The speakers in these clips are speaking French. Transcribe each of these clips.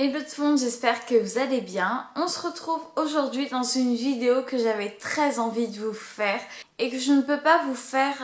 Hello tout le monde, j'espère que vous allez bien. On se retrouve aujourd'hui dans une vidéo que j'avais très envie de vous faire et que je ne peux pas vous faire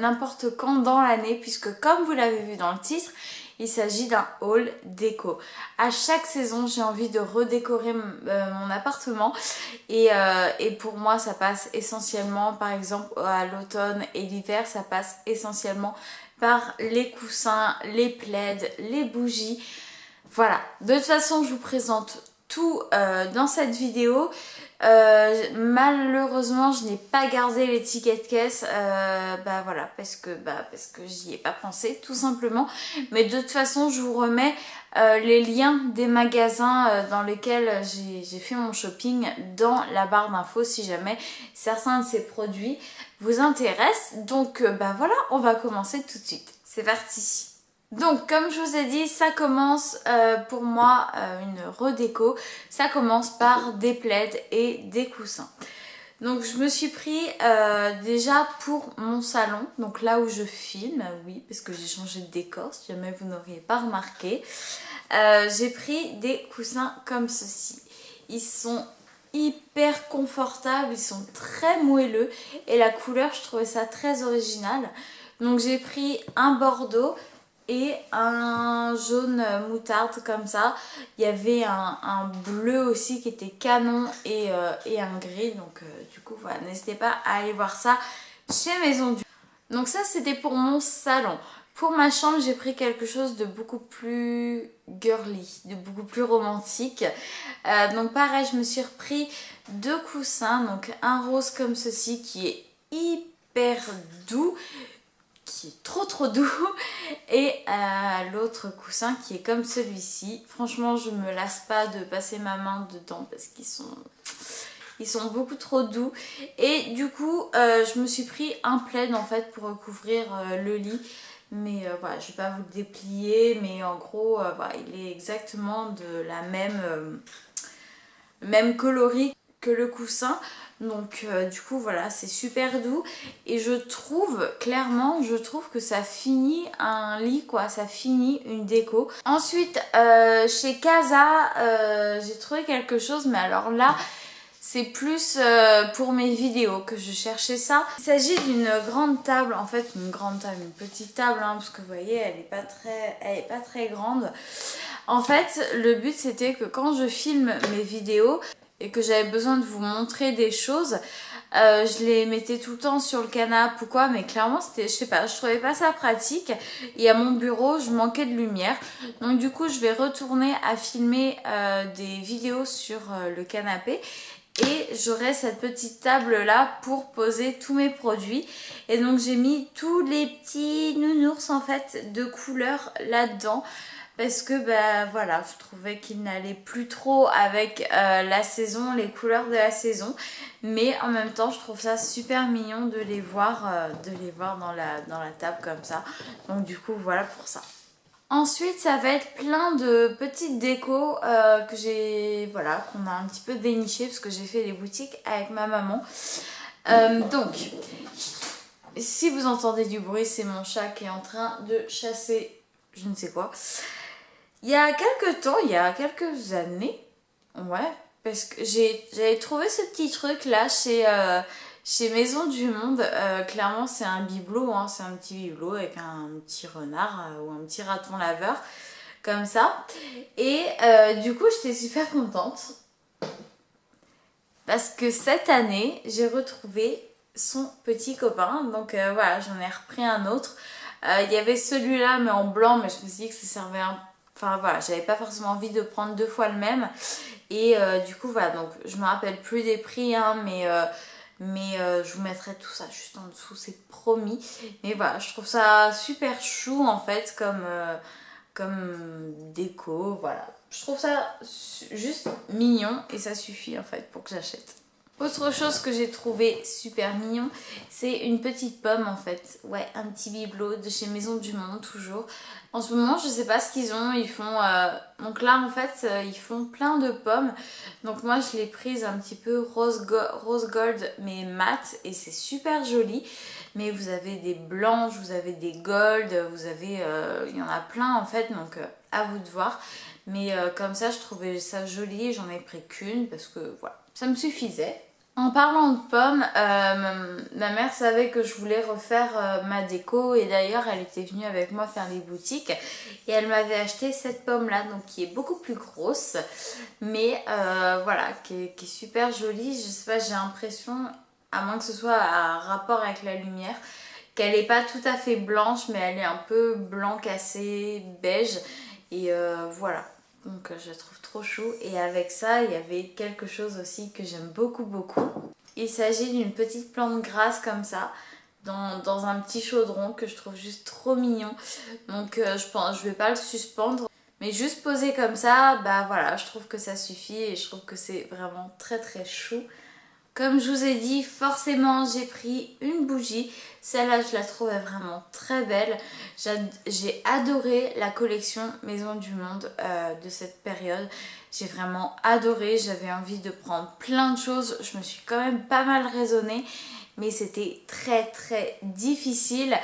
n'importe quand dans l'année puisque comme vous l'avez vu dans le titre, il s'agit d'un haul déco. À chaque saison, j'ai envie de redécorer mon appartement et pour moi, ça passe essentiellement, par exemple à l'automne et l'hiver, ça passe essentiellement par les coussins, les plaids, les bougies. Voilà, de toute façon je vous présente tout dans cette vidéo. Malheureusement je n'ai pas gardé les tickets de caisse voilà, parce que j'y ai pas pensé tout simplement. Mais de toute façon je vous remets les liens des magasins dans lesquels j'ai fait mon shopping dans la barre d'infos si jamais certains de ces produits vous intéressent. Donc voilà, on va commencer tout de suite. C'est parti! Donc comme je vous ai dit, ça commence pour moi une redéco. Ça commence par des plaids et des coussins. Donc je me suis pris déjà pour mon salon, donc là où je filme, oui, parce que j'ai changé de décor, si jamais vous n'auriez pas remarqué. J'ai pris des coussins comme ceci. Ils sont hyper confortables, ils sont très moelleux et la couleur, je trouvais ça très original. Donc j'ai pris un bordeaux et un jaune moutarde comme ça. Il y avait un bleu aussi qui était canon et un gris. Donc du coup voilà, n'hésitez pas à aller voir ça chez Maison du. Donc ça c'était pour mon salon. Pour ma chambre j'ai pris quelque chose de beaucoup plus girly, de beaucoup plus romantique. Donc pareil, je me suis repris deux coussins. Donc un rose comme ceci qui est hyper doux, qui est trop doux, et l'autre coussin qui est comme celui-ci. Franchement je me lasse pas de passer ma main dedans parce qu'ils sont beaucoup trop doux. Et du coup je me suis pris un plaid en fait pour recouvrir le lit. Mais voilà, je vais pas vous le déplier, mais en gros voilà, il est exactement de la même coloris que le coussin. Donc du coup voilà, c'est super doux et je trouve que ça finit un lit quoi, ça finit une déco. Ensuite chez Casa j'ai trouvé quelque chose, mais alors là c'est plus pour mes vidéos que je cherchais ça. Il s'agit d'une grande table, en fait une grande table, une petite table hein, parce que vous voyez elle est pas très grande. En fait le but c'était que quand je filme mes vidéos et que j'avais besoin de vous montrer des choses, je les mettais tout le temps sur le canapé ou quoi, mais clairement c'était, je sais pas, je trouvais pas ça pratique et à mon bureau je manquais de lumière. Donc du coup je vais retourner à filmer des vidéos sur le canapé et j'aurai cette petite table là pour poser tous mes produits. Et donc j'ai mis tous les petits nounours en fait de couleurs là-dedans parce que voilà, je trouvais qu'il n'allait plus trop avec la saison, les couleurs de la saison, mais en même temps je trouve ça super mignon de les voir dans la table comme ça. Donc du coup voilà pour ça. Ensuite ça va être plein de petites décos que j'ai, voilà, qu'on a un petit peu déniché parce que j'ai fait des boutiques avec ma maman. Donc si vous entendez du bruit, c'est mon chat qui est en train de chasser je ne sais quoi. Il y a quelques années, ouais, parce que j'avais trouvé ce petit truc là chez Maison du Monde. Clairement c'est un bibelot, hein, c'est un petit bibelot avec un petit renard ou un petit raton laveur, comme ça. Et du coup j'étais super contente parce que cette année j'ai retrouvé son petit copain. Donc voilà, j'en ai repris un autre. Il y avait celui-là mais en blanc, mais je me suis dit que ça servait un... Enfin voilà, j'avais pas forcément envie de prendre deux fois le même. Et du coup voilà, donc je me rappelle plus des prix hein, mais je vous mettrai tout ça juste en dessous, c'est promis. Mais voilà, je trouve ça super chou en fait comme déco, voilà. Je trouve ça juste mignon et ça suffit en fait pour que j'achète. Autre chose que j'ai trouvé super mignon, c'est une petite pomme en fait. Ouais, un petit bibelot de chez Maison du Monde toujours. En ce moment, je sais pas ce qu'ils ont. Ils font... Donc là, en fait, ils font plein de pommes. Donc moi, je l'ai prise un petit peu rose gold, mais mat. Et c'est super joli. Mais vous avez des blanches, vous avez des gold, vous avez... il y en a plein en fait, donc à vous de voir. Mais comme ça je trouvais ça joli et j'en ai pris qu'une parce que voilà, ça me suffisait. En parlant de pommes, ma mère savait que je voulais refaire ma déco et d'ailleurs elle était venue avec moi faire les boutiques et elle m'avait acheté cette pomme là, donc qui est beaucoup plus grosse mais voilà, qui est super jolie. Je sais pas, j'ai l'impression, à moins que ce soit à rapport avec la lumière, qu'elle est pas tout à fait blanche mais elle est un peu blanc cassé, beige et voilà. Donc je la trouve trop chou. Et avec ça, il y avait quelque chose aussi que j'aime beaucoup beaucoup. Il s'agit d'une petite plante grasse comme ça, dans un petit chaudron que je trouve juste trop mignon. Donc je vais pas le suspendre. Mais juste poser comme ça, bah voilà, je trouve que ça suffit et je trouve que c'est vraiment très très chou. Comme je vous ai dit, forcément j'ai pris une bougie. Celle-là je la trouvais vraiment très belle. J'ai adoré la collection Maison du Monde de cette période. J'ai vraiment adoré, j'avais envie de prendre plein de choses. Je me suis quand même pas mal raisonnée. Mais c'était très très difficile.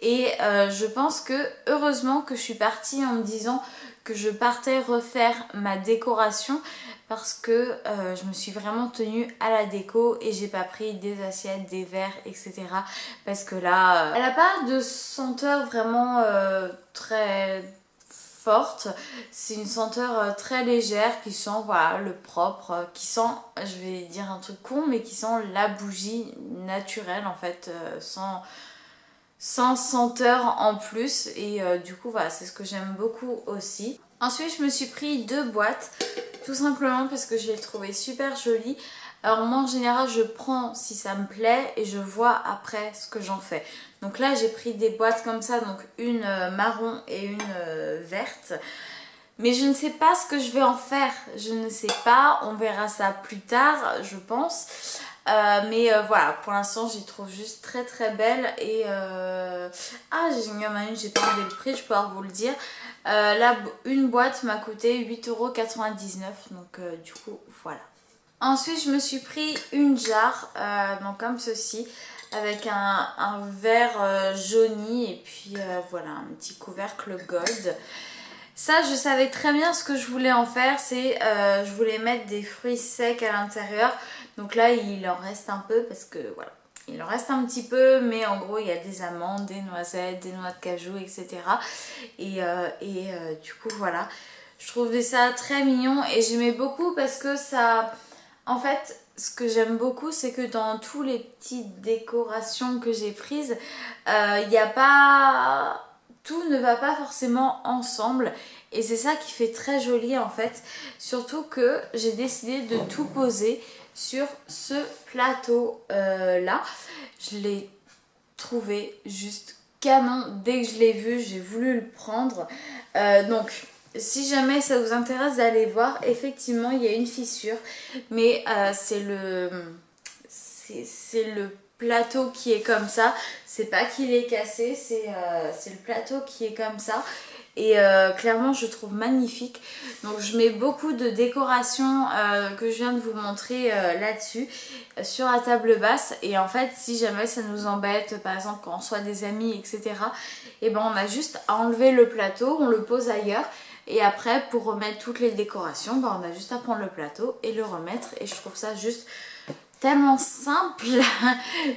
Et je pense que heureusement que je suis partie en me disant que je partais refaire ma décoration. Parce que je me suis vraiment tenue à la déco et j'ai pas pris des assiettes, des verres, etc. Parce que là, elle a pas de senteur vraiment très forte. C'est une senteur très légère qui sent voilà, le propre, qui sent, je vais dire un truc con, mais qui sent la bougie naturelle en fait, sans senteur en plus. Et du coup voilà, c'est ce que j'aime beaucoup aussi. Ensuite je me suis pris 2 boîtes. Tout simplement parce que je l'ai trouvé super jolie. Alors moi en général je prends si ça me plaît et je vois après ce que j'en fais. Donc là j'ai pris des boîtes comme ça, donc une marron et une verte. Mais je ne sais pas ce que je vais en faire. Je ne sais pas, on verra ça plus tard je pense. Mais voilà, pour l'instant je les trouve juste très très belles. Et ah, il y en a une, j'ai pas enlevé le prix, je peux pouvoir vous le dire. Là, une boîte m'a coûté 8,99 €, donc du coup voilà. Ensuite je me suis pris une jarre, donc comme ceci, avec un verre jauni et puis voilà, un petit couvercle gold. Ça je savais très bien ce que je voulais en faire, c'est je voulais mettre des fruits secs à l'intérieur. Donc là il en reste un peu parce que voilà, il en reste un petit peu, mais en gros il y a des amandes, des noisettes, des noix de cajou, etc. Et du coup voilà, je trouvais ça très mignon et j'aimais beaucoup parce que ça, en fait ce que j'aime beaucoup c'est que dans toutes les petites décorations que j'ai prises, il n'y a pas... Tout ne va pas forcément ensemble et c'est ça qui fait très joli en fait. Surtout que j'ai décidé de tout poser sur ce plateau là. Je l'ai trouvé juste canon. Dès que je l'ai vu, j'ai voulu le prendre. Donc si jamais ça vous intéresse d'aller voir, effectivement il y a une fissure. Mais c'est le plateau qui est comme ça. C'est pas qu'il est cassé, c'est le plateau qui est comme ça. Et clairement je trouve magnifique. Donc je mets beaucoup de décorations que je viens de vous montrer là-dessus, sur la table basse. Et en fait si jamais ça nous embête, par exemple quand on soit des amis, etc., et ben on a juste à enlever le plateau, on le pose ailleurs. Et après pour remettre toutes les décorations, ben, on a juste à prendre le plateau et le remettre. Et je trouve ça juste tellement simple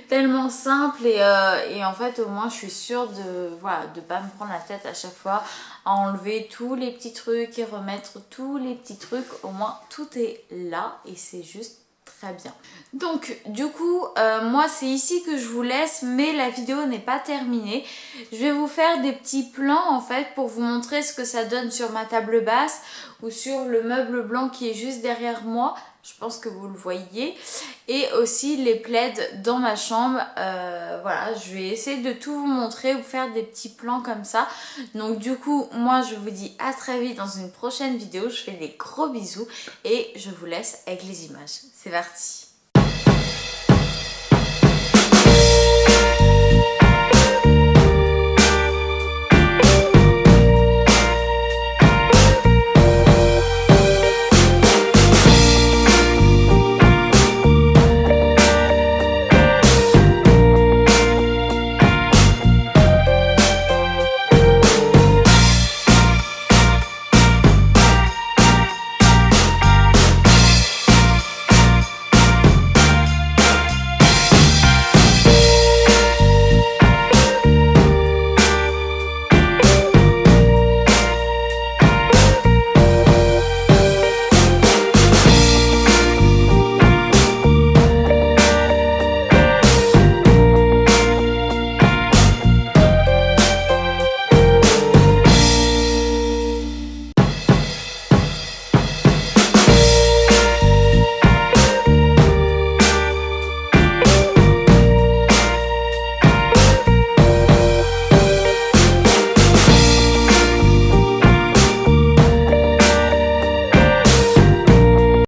tellement simple. Et en fait au moins je suis sûre de voilà, de pas me prendre la tête à chaque fois à enlever tous les petits trucs et remettre tous les petits trucs. Au moins tout est là et c'est juste très bien. Donc du coup moi c'est ici que je vous laisse, mais la vidéo n'est pas terminée. Je vais vous faire des petits plans en fait pour vous montrer ce que ça donne sur ma table basse ou sur le meuble blanc qui est juste derrière moi. Je pense que vous le voyez. Et aussi les plaids dans ma chambre. Voilà, je vais essayer de tout vous montrer, vous faire des petits plans comme ça. Donc du coup, moi je vous dis à très vite dans une prochaine vidéo. Je fais des gros bisous et je vous laisse avec les images. C'est parti!